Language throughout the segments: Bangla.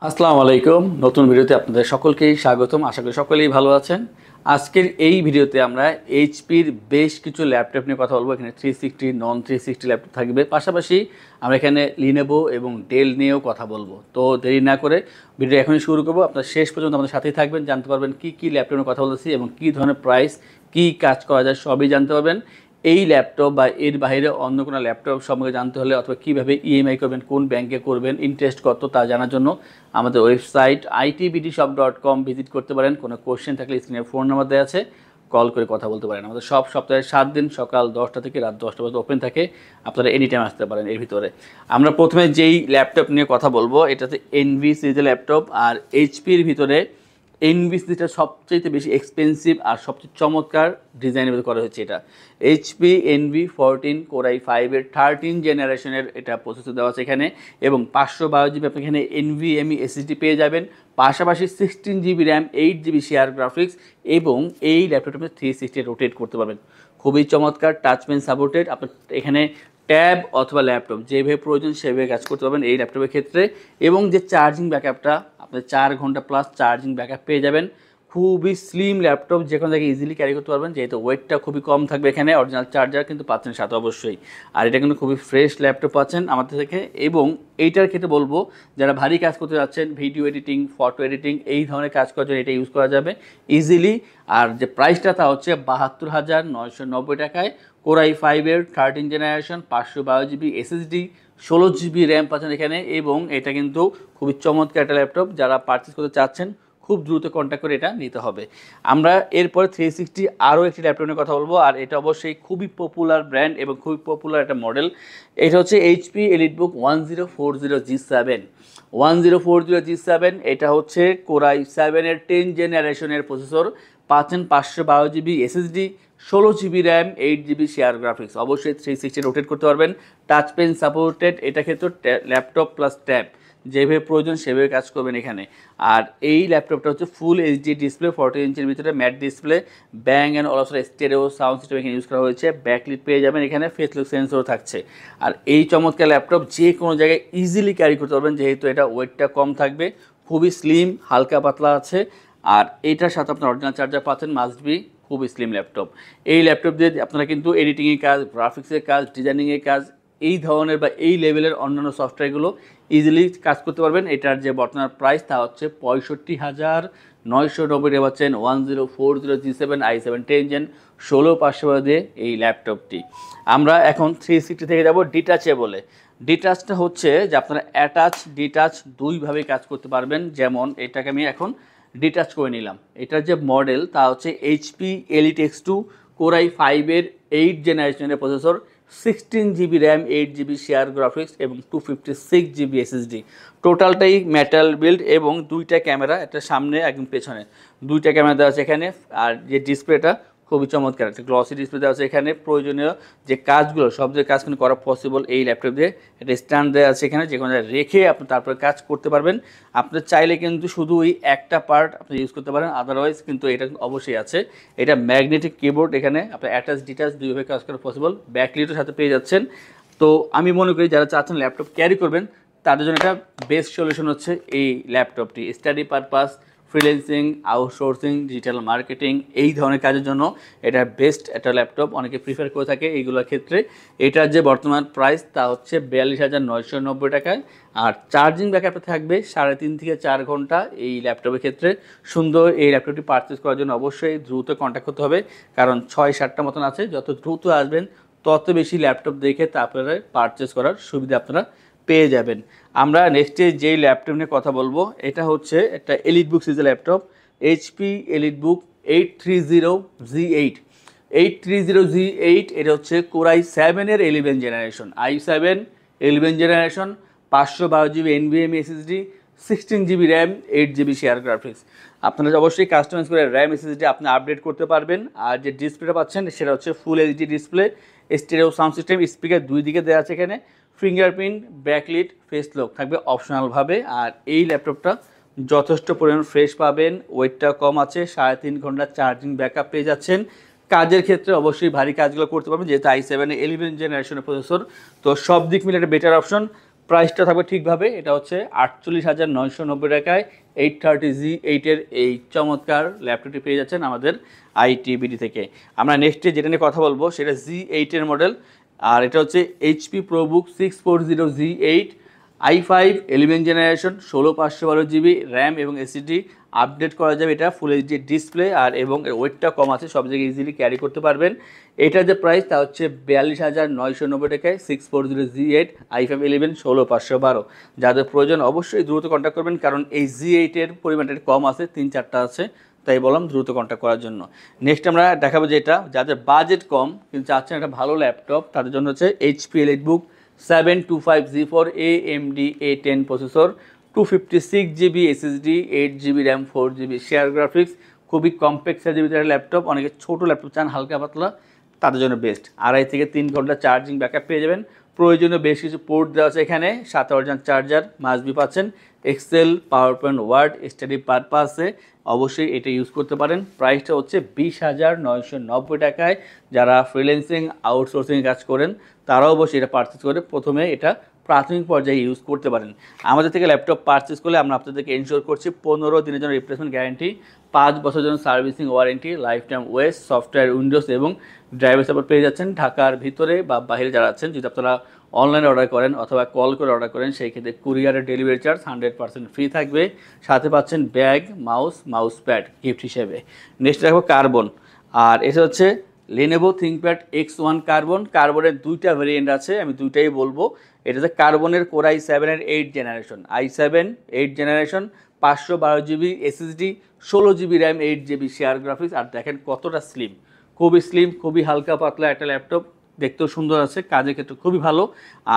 আসসালামু আলাইকুম। নতুন ভিডিওতে আপনাদের সকলকেই স্বাগতম। আশা করি সকলেই ভালো আছেন। আজকের এই ভিডিওতে আমরা এইচপির বেশ কিছু ল্যাপটপ নিয়ে কথা বলবো। এখানে 360 নন 360 ল্যাপটপ থাকবে, পাশাপাশি আমরা এখানে লিনোভো এবং ডেল নিয়েও কথা বলবো। তো দেরি না করে ভিডিও এখনই শুরু করবো। আপনারা শেষ পর্যন্ত আমাদের সাথেই থাকবেন, জানতে পারবেন কী কী ল্যাপটপ নিয়ে কথা বলতেছি এবং কী ধরনের প্রাইস, কী কাজ করা যায় সবই জানতে পারবেন। এই ল্যাপটপ বা এর বাইরে অন্য কোনো ল্যাপটপ সম্পর্কে জানতে হলে অথবা কীভাবে ইএমআই করবেন, কোন ব্যাংকে করবেন, ইন্টারেস্ট কত তা জানার জন্য আমাদের ওয়েবসাইট itbdshop.com ভিজিট করতে পারেন। কোনো কোশ্চেন থাকলে স্ক্রিনে ফোন নাম্বার দেওয়া আছে, কল করে কথা বলতে পারেন। আমাদের সব সপ্তাহে 7 দিন সকাল 10টা থেকে রাত 10টা পর্যন্ত ওপেন থাকে, আপনারা এনি টাইম আসতে পারেন। এর ভিতরে আমরা প্রথমে যেই ল্যাপটপ নিয়ে কথা বলবো এটাতে এনভি সিরিজের ল্যাপটপ। আর এইচপির ভিতরে এনভি সিরিজটা সবচেয়ে বেশি এক্সপেন্সিভ আর সবচেয়ে চমৎকার ডিজাইনের ভিতরে করা হয়েছে। এটা এইচপি এনভি 14 Core i5 এর 13 জেনারেশনের এটা প্রসেসর দেওয়া আছে এখানে, এবং 512 GB আপনি এখানে এনভিএমই এসএসডি পেয়ে যাবেন। পাশাপাশি 16 GB RAM, 8 GB share graphics, এবং এই ল্যাপটপটা 360 রোটেট করতে পারবেন। খুবই চমৎকার, টাচ পেন সাপোর্টেড। আপনার এখানে ট্যাব অথবা ল্যাপটপ যেভাবে প্রয়োজন সেভাবে কাজ করতে পারবেন এই ল্যাপটপের ক্ষেত্রে। এবং যে চার্জিং ব্যাকআপটা, আপনি 4 ঘন্টা প্লাস চার্জিং ব্যাকআপ পেয়ে যাবেন। খুবই স্লিম ল্যাপটপ, যে কোনো জায়গায় ইজিলি ক্যারি করতে পারবেন, যেহেতু ওয়েটটা খুবই কম থাকবে। এখানে অরিজিনাল চার্জার কিন্তু পাচ্ছেন সাথে অবশ্যই। আর এটা কিন্তু খুবই ফ্রেশ ল্যাপটপ পাচ্ছেন আমাদের থেকে। এবং এইটার ক্ষেত্রে বলবো, যারা ভারী কাজ করতে যাচ্ছেন, ভিডিও এডিটিং, ফটো এডিটিং, এই ধরনের কাজ করার জন্য এটা ইউজ করা যাবে ইজিলি। আর যে প্রাইসটা তা হচ্ছে 72,990 টাকায়। Core i5 এর 13 generation, 512 GB SSD, 16 GB RAM পাচ্ছেন এখানে। এবং এটা কিন্তু খুবই চমৎকার একটা ল্যাপটপ, যারা পারচেস করতে চাচ্ছেন খুব দ্রুত কন্ট্যাক্ট করে এটা নিতে হবে। আমরা এরপরে 360 আরও একটি ল্যাপটপ নিয়ে কথা বলবো। আর এটা অবশ্যই খুবই পপুলার ব্র্যান্ড এবং খুবই পপুলার একটা মডেল। এটা হচ্ছে এইচপি এলিটবুক 1040G7। 1040G7 এটা হচ্ছে Core i7 এর 10 জেনারেশনের প্রসেসর, পাচ্ছেন 512 GB SSD, 16 GB RAM, 8 GB share graphics. অবশ্যই 360 রোটেট করতে পারবেন, টাচ পেন সাপোর্টেড। এটা ক্ষেত্রে ল্যাপটপ প্লাস ট্যাব যেভাবে প্রয়োজন সেভাবে কাজ করবেন এখানে। আর এই ল্যাপটপটা হচ্ছে ফুল এইচডি ডিসপ্লে, 14 ইঞ্চের ভিতরে mat display, bang and also stereo sound system এখানে ইউজ করা হয়েছে। ব্যাকলিট পেয়ে যাবেন এখানে, ফেস লক সেন্সরও থাকছে। আর এই চমৎকার ল্যাপটপ যে কোনো জায়গায় ইজিলি ক্যারি করতে পারবেন, যেহেতু এটা ওয়েটটা কম থাকবে, খুবই স্লিম, হালকা পাতলা আছে। আর এইটার সাথে আপনার অরিজিনাল চার্জার পাচ্ছেন, মাস্ট বি। খুবই স্লিম ল্যাপটপ। এই ল্যাপটপ দিয়ে আপনারা কিন্তু এডিটিংয়ের কাজ, গ্রাফিক্সের কাজ, ডিজাইনিংয়ের কাজ, এই ধরনের বা এই লেভেলের অন্যান্য সফটওয়্যারগুলো ইজিলি কাজ করতে পারবেন। এটার যে বর্তমান প্রাইস তা হচ্ছে 65,990 টাকা পাচ্ছেন 1040G7 i7 10 Gen 16,500 দিয়ে এই ল্যাপটপটি। আমরা এখন 360 থেকে যাব ডিটাচেবলে। ডিটাচটা হচ্ছে যে আপনারা অ্যাটাচ ডিটাচ দুইভাবে কাজ করতে পারবেন। যেমন এটাকে আমি এখন ডিটাচ করে নিলাম। এটার যে মডেল তা হচ্ছে HP elite X2 Core i5 এর 8 জেনারেশনের processor, 16 GB RAM, 8 GB share graphics, এবং 256 GB এসএসডি। টোটালটাই মেটাল বিল্ড, এবং দুইটা ক্যামেরা, একটা সামনে একদম পেছনে, দুইটা ক্যামেরা দেওয়া আছে এখানে। আর যে ডিসপ্লেটা খুবই চমৎকার, একটা গ্লসি ডিসপ্লে দেওয়া আছে এখানে। প্রয়োজনীয় যে কাজগুলো সব যে কাজ কিন্তু করা পসিবল এই ল্যাপটপ দিয়ে। একটা স্ট্যান্ড দেওয়া আছে এখানে, যে কোনো জায়গায় রেখে আপনি তারপরে কাজ করতে পারবেন। আপনি চাইলে কিন্তু শুধু ওই একটা পার্ট আপনি ইউজ করতে পারেন, আদারওয়াইজ কিন্তু এটা অবশ্যই আছে। এটা ম্যাগনেটিক কিবোর্ড, এখানে আপনার অ্যাটাচ ডিটাচ দুইভাবে কাজ করা পসিবল। ব্যাকলিটের সাথে পেয়ে যাচ্ছেন। তো আমি মনে করি যারা চাচ্ছেন ল্যাপটপ ক্যারি করবেন, তাদের জন্য একটা বেস্ট সলিউশন হচ্ছে এই ল্যাপটপটি। Study purpose, freelancing, outsourcing, digital marketing, এই ধরনের কাজের জন্য এটা বেস্ট একটা ল্যাপটপ, অনেকে প্রিফার করে থাকে এইগুলোর ক্ষেত্রে। এটার যে বর্তমান প্রাইস তা হচ্ছে 42,990 টাকায়। আর চার্জিং ব্যাকআপে থাকবে 3.5 থেকে 4 ঘন্টা এই ল্যাপটপের ক্ষেত্রে। সুন্দর এই ল্যাপটপটি পারচেস করার জন্য অবশ্যই দ্রুত কন্ট্যাক্ট করতে হবে, কারণ 6-7টা মতন আছে। যত দ্রুত আসবেন তত বেশি ল্যাপটপ দেখে তারপরে পারচেস করার সুবিধা আপনারা পেয়ে যাবেন। আমরা নেক্সটে যেই ল্যাপটপ নিয়ে কথা বলবো এটা হচ্ছে একটা এলিটবুক সিরিজের laptop, HP EliteBook 830G8। 830G8 এটা হচ্ছে Core i7 এর 11 generation, i7 11 generation, 512 GB NVMe SSD, 16 GB RAM, 8 GB share graphics. আপনারা অবশ্যই কাস্টমাইজ করে র্যাম এসএসডি আপনি আপডেট করতে পারবেন। আর যে ডিসপ্লেটা পাচ্ছেন সেটা হচ্ছে full HD display, stereo sound system, speaker দুই দিকে দেওয়া আছে এখানে, ফিঙ্গারপ্রিন্ট, ব্যাকলিট, ফেস লক থাকবে অপশনালভাবে। আর এই ল্যাপটপটা যথেষ্ট পরিমাণ ফ্রেশ পাবেন, ওয়েটটা কম আছে, 3.5 ঘন্টা চার্জিং ব্যাকআপ পেয়ে যাচ্ছেন। কাজের ক্ষেত্রে অবশ্যই ভারী কাজগুলো করতে পারবেন, যেহেতু i7 11 জেনারেশনের প্রসেসর, তো সব দিক মিলে একটা বেটার অপশন। প্রাইসটা থাকবে ঠিকভাবে, এটা হচ্ছে 48,990 টাকায় 830G8-এর এই চমৎকার ল্যাপটপটি পেয়ে যাচ্ছেন আমাদের আইটিবিডি থেকে। আমরা নেক্সটে যেটা নিয়ে কথা বলবো সেটা G8-এর মডেল, আর এটা হচ্ছে HP ProBook 640G8 i5 11 generation 16/512 GB RAM এবং এসএসডি। আপডেট করা যাবে, এটা ফুল এইচডি ডিসপ্লে আর এবং এর ওয়েটটা কম আছে, সব জায়গায় ইজিলি ক্যারি করতে পারবেন। এটার যে প্রাইস তা হচ্ছে 42,990 টাকায় 640G8 i5 11 16/512। যাদের প্রয়োজন অবশ্যই দ্রুত কন্ট্যাক্ট করবেন, কারণ এই G8-এর পরিমাণটা কম আছে, 3-4টা আছে, তাই বললাম দ্রুত কন্ট্যাক্ট করার জন্য। নেক্সট আমরা দেখাবো যেটা যাদের বাজেট কম কিন্তু চাচ্ছেন একটা ভালো ল্যাপটপ, তাদের জন্য হচ্ছে HP EliteBook 725G4 AMD A10 processor, 256GB SSD, 8GB RAM, 4GB share graphics, খুবই কম্প্যাক্ট সাইজের ভিতরে ল্যাপটপ। অনেকে ছোটো ল্যাপটপ চান হালকা পাতলা, তাদের জন্য বেস্ট। 2.5 থেকে 3 ঘন্টা চার্জিং ব্যাকআপ পেয়ে যাবেন। প্রয়োজনীয় বেশ কিছু পোর্ট দেওয়া আছে এখানে, সাথে অরিজিনাল চার্জার মাস্টবি পাচ্ছেন। Excel, PowerPoint, Word, study পারপাসে অবশ্যই এটা ইউজ করতে পারেন। প্রাইসটা হচ্ছে 20,990 টাকায়। যারা ফ্রিল্যান্সিং আউটসোর্সিং কাজ করেন তারাও অবশ্যই এটা পারচেস করে প্রথমে এটা প্রাথমিক পর্যায়ে ইউজ করতে পারেন। আমাদের থেকে ল্যাপটপ পারচেস করলে আমরা আপনাদেরকে এনশিওর করছি 15 দিনের জন্য রিপ্লেসমেন্ট গ্যারান্টি, 5 বছরের জন্য সার্ভিসিং ওয়ারেন্টি, লাইফ টাইম ওয়েস, সফটওয়্যার, উইন্ডোজ এবং ড্রাইভার সাপোর্ট পেয়ে যাচ্ছেন। ঢাকার ভিতরে বা বাইরে যারা আছেন, যদি আপনারা অনলাইনে অর্ডার করেন অথবা কল করে অর্ডার করেন, সেই ক্ষেত্রে কুরিয়ারের ডেলিভারি চার্জ 100% ফ্রি থাকবে। সাথে পাচ্ছেন ব্যাগ, মাউস প্যাড গিফট হিসেবে। নেক্সট দেখো কার্বন, আর এটা হচ্ছে Lenovo ThinkPad X1 কার্বনের 2টা ভেরিয়েন্ট আছে, আমি 2টাই বলবো। এটা হচ্ছে কার্বনের Core i7-এর 8 generation, i7 8 generation, 512GB SSD, 16GB RAM, 8GB share graphics. আর দেখেন কতটা স্লিম, খুবই হালকা পাতলা একটা ল্যাপটপ, দেখতেও সুন্দর আছে, কাজের ক্ষেত্রে খুবই ভালো।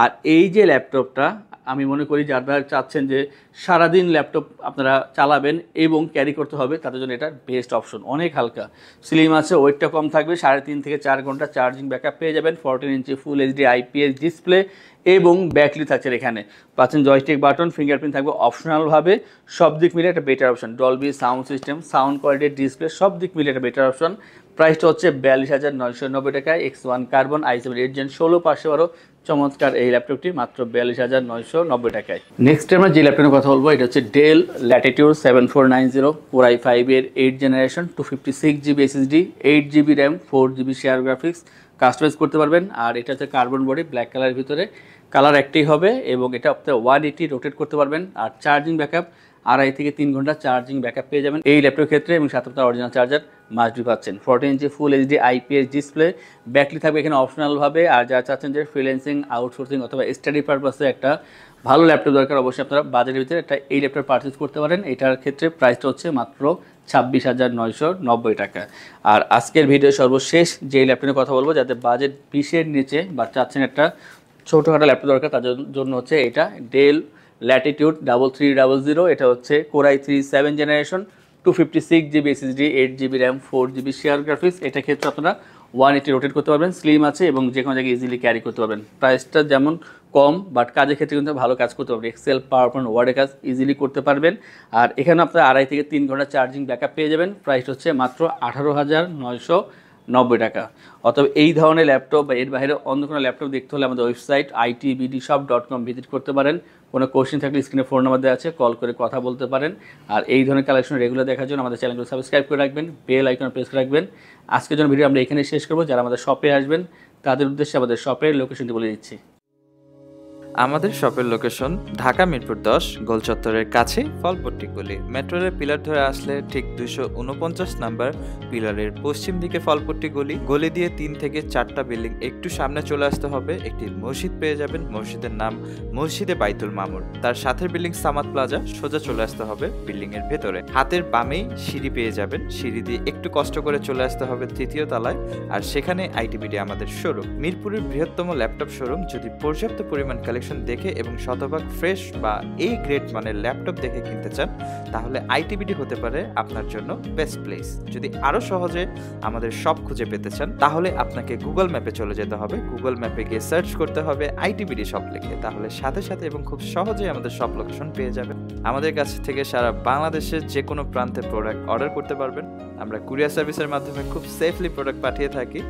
আর এই যে ল্যাপটপটা আমি মনে করি যারা চাচ্ছেন যে সারাদিন ল্যাপটপ আপনারা চালাবেন এবং ক্যারি করতে হবে, তাদের জন্য এটা বেস্ট অপশন। অনেক হালকা, স্লিম আছে, ওয়েটটা কম থাকবে, 3.5 থেকে 4 ঘন্টা চার্জিং ব্যাকআপ পেয়ে যাবেন। 14 inch full HD IPS display এবং ব্যাকলি থাকছে, এখানে পাচ্ছেন জয়স্টিক বাটন, ফিঙ্গারপ্রিন্ট থাকবে অপশনালভাবে। সব দিক মিলে একটা better option, Dolby sound system, sound quality, display সব দিক মিলে একটা বেটার অপশন। প্রাইসটা হচ্ছে 42,990 টাকায়। X1 কার্বন i7 8 Gen 16/512 চমৎকার এই ল্যাপটপটি মাত্র 42,990 টাকায়। নেক্সট আমরা যে ল্যাপটপের কথা বলবো এটা হচ্ছে ডেল ল্যাটিটিউড 7490 Core i5-এর 8 generation, 256GB SSD, 8GB RAM, 4GB share graphics. Customise করতে পারবেন। আর এটা হচ্ছে কার্বন বডি, ব্ল্যাক কালারের ভিতরে, কালার একটাই হবে এবং এটা আপনার 180 রোটেট করতে পারবেন। আর চার্জিং ব্যাকআপ 2.5 থেকে 3 ঘন্টা চার্জিং ব্যাকআপ পেয়ে যাবেন এই ল্যাপটপের ক্ষেত্রে, এবং সাথে আপনার অরিজিনাল চার্জার মাস্টবি পাচ্ছেন। 14 inch full HD IPS display, backlit থাকবে এখানে অপশনালভাবে। আর যারা চাচ্ছেন যে ফ্রিল্যান্সিং আউটসোর্সিং অথবা স্টাডি পারপাসে একটা ভালো ল্যাপটপ দরকার, অবশ্যই আপনারা বাজারের ভিতরে একটা এই ল্যাপটপ পারচেস করতে পারেন। এটার ক্ষেত্রে প্রাইসটা হচ্ছে মাত্র 26,990 টাকা। আর আজকের ভিডিও সর্বশেষ যে ল্যাপটপের কথা বলবো, যাদের বাজেট 20-এর নিচে বা চাচ্ছেন একটা ছোটোখাটো ল্যাপটপ দরকার, তাদের জন্য হচ্ছে এটা ডেল ল্যাটিটিউড 3300। এটা হচ্ছে Core i3 7 generation, 256GB SSD, 8GB RAM, 4GB share graphics. এটা ক্ষেত্রে আপনারা 180 রোটেট করতে পারবেন, স্লিম আছে এবং যে কোনো জায়গায় ইজিলি ক্যারি করতে পারবেন। প্রাইসটা যেমন কম, বাট কাজের ক্ষেত্রে কিন্তু ভালো কাজ করতে পারবেন। এক্সেল, পাওয়ার পয়েন্ট, ওয়ার্ডের কাজ ইজিলি করতে পারবেন। আর এখানে আপনার 2.5 থেকে 3 ঘন্টা চার্জিং ব্যাকআপ পেয়ে যাবেন। প্রাইস হচ্ছে মাত্র 18,990 টাকা। অথবা এই ধরনের ল্যাপটপ বা এর বাইরে অন্য কোনো ল্যাপটপ দেখতে হলে আমাদের ওয়েবসাইট itbdshop.com ভিজিট করতে পারেন। কোনো কোশ্চেন থাকলে স্ক্রিনে ফোন নাম্বার দেওয়া আছে, কল করে কথা বলতে পারেন। আর এই ধরনের কালেকশন রেগুলার দেখার জন্য আমাদের চ্যানেলগুলো সাবস্ক্রাইব করে রাখবেন, বেল আইকন প্রেস করে রাখবেন। আজকের জন্য ভিডিও আমরা এখানে শেষ করবো। যারা আমাদের শপে আসবেন তাদের উদ্দেশ্যে আমাদের শপের লোকেশনটি বলে দিচ্ছি। আমাদের শপের লোকেশন ঢাকা মিরপুর 10 গোল চত্বরের কাছে ফলপট্টি গলি। মেট্রো রেল পিলার ধরে আসলে ঠিক 249 নাম্বার পিলারের পশ্চিম দিকে ফলপট্টি গলি দিয়ে 3 থেকে 4টা বিল্ডিং একটু সামনে চলে আসতে হবে, একটি মসজিদ পেয়ে যাবেন। মসজিদের নাম মসজিদে বাইতুল মামুর। তার সাথের বিল্ডিং সামাদ প্লাজা, সোজা চলে আসতে হবে বিল্ডিং এর ভেতরে। হাতের বামেই সিঁড়ি পেয়ে যাবেন, সিঁড়ি দিয়ে একটু কষ্ট করে চলে আসতে হবে 3য় তলায়, আর সেখানে আইটিবিডি আমাদের শোরুম। মিরপুরের বৃহত্তম ল্যাপটপ শোরুম। যদি পর্যাপ্ত পরিমাণ কালেকশন দেখে এবং শতভাগ ফ্রেশ বা এই গ্রেড মানের ল্যাপটপ দেখে কিনতে চান, তাহলে আইটিবিডি হতে পারে আপনার জন্য বেস্ট প্লেস। যদি আরো সহজে আমাদের শপ খুঁজে পেতে চান, তাহলে আপনাকে গুগল ম্যাপে চলে যেতে হবে। গুগল ম্যাপে গিয়ে সার্চ করতে হবে আইটিবিডি শপ লিখে, তাহলে সাথে সাথে এবং খুব সহজেই আমাদের শপ লোকেশন পেয়ে যাবেন। আমাদের কাছ থেকে সারা বাংলাদেশের যে কোনো প্রান্তে প্রোডাক্ট অর্ডার করতে পারবেন। আমরা কুরিয়ার সার্ভিসের মাধ্যমে খুব সেফলি প্রোডাক্ট পাঠিয়ে থাকি।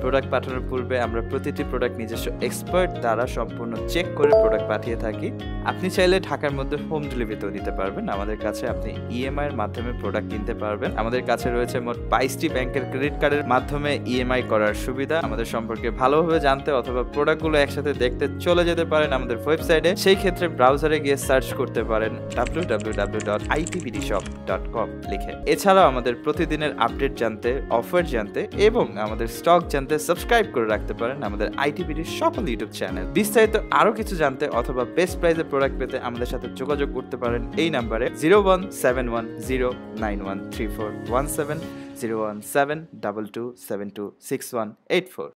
প্রোডাক্ট পাঠানোর পূর্বে আমরা প্রতিটি প্রোডাক্ট নিজস্ব এক্সপার্ট দ্বারা সম্পূর্ণ চেক করে প্রোডাক্ট পাঠিয়ে থাকি। আপনি চাইলে ঢাকার মধ্যে হোম ডেলিভারিতেও নিতে পারবেন। আমাদের কাছে আপনি ইএমআই এর মাধ্যমে প্রোডাক্ট কিনতে পারবেন। আমাদের কাছে রয়েছে মোট 22টি ব্যাংকের ক্রেডিট কার্ডের মাধ্যমে ইএমআই করার সুবিধা। আমাদের সম্পর্কে ভালোভাবে জানতে অথবা প্রোডাক্টগুলো একসাথে দেখতে চলে যেতে পারেন আমাদের ওয়েবসাইটে। সেই ক্ষেত্রে ব্রাউজারে গিয়ে সার্চ করতে পারেন www.itbdshop.com লিখে। এছাড়াও আমাদের প্রতিদিনের আপডেট জানতে, অফার জানতে এবং আমাদের স্টক জানতে সাবস্ক্রাইব করে রাখতে পারেন আমাদের আইটিবিডির সকল ইউটিউব চ্যানেল। বিস্তারিত আরো কিছু জানতে অথবা বেস্ট প্রাইসে প্রোডাক্ট পেতে আমাদের সাথে যোগাযোগ করতে পারেন এই নাম্বারে 01710913417 01722726184।